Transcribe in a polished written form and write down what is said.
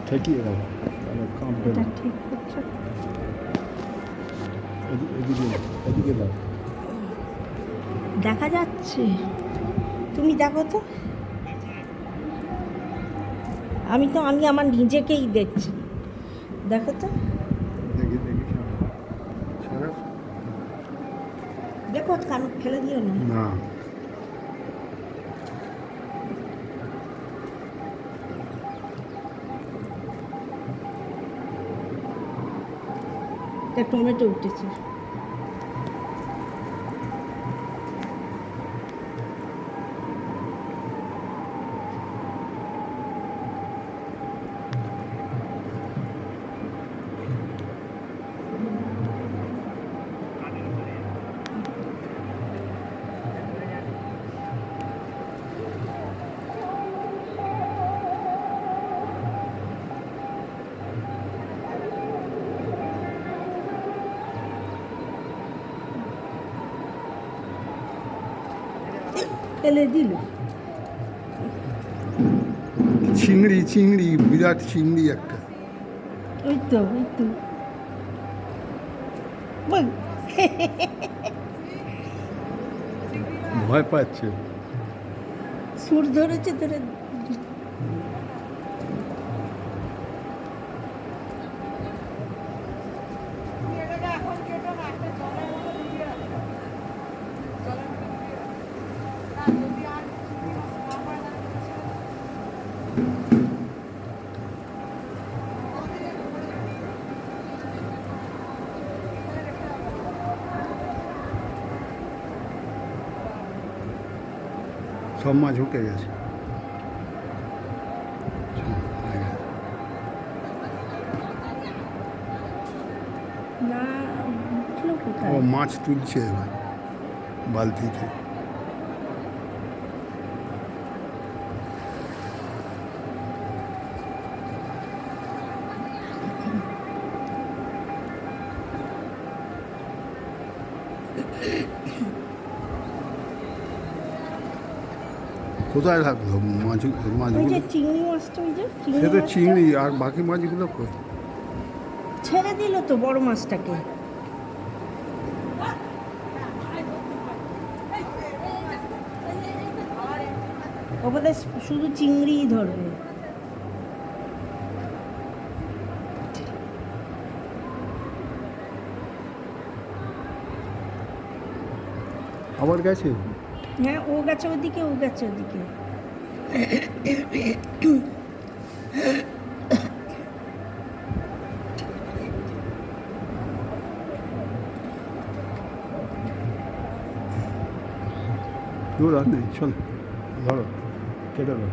ঠেকিয়ে দাও, তাহলে কাঁপবে না। এটা ঠিক হচ্ছে। এদিকে এদিকে দাও। দেখা যাচ্ছে, তুমি দেখো তো। আমি আমার নিজেকেই দেখছি, দেখো তো। দেখি দেখি সারা দেখো, কান ফেলে দিও না। না। এটা টমেটো উঠেছে। ফেলে দিল। চিংড়ি চিংড়ি, বিরাট চিংড়ি একটা। ওই তো, ওই তো বল। ভয় পাচ্ছে। সুর ধরেছে, ধরে। সব মাছ উঠে গেছে। না, উঠলো ও কোথায়? মাছ তুলছে এবার বালতিতে। কোথায় থাকলো মাছ ওই যে মাছগুলো? চিংড়ি মাছটা, ওই যে সে তো মাছটা চিংড়ি, আর বাকি মাছগুলো কই? ছেড়ে দিল তো বড় মাছটাকে। ও বোধহয় শুধু চিংড়িই ধরবে। আবার গেছে। হ্যাঁ, ও গেছে ওদিকে, ও গেছে ওদিকে। দূর আর নেই, চল ধরো, কেটে দাও।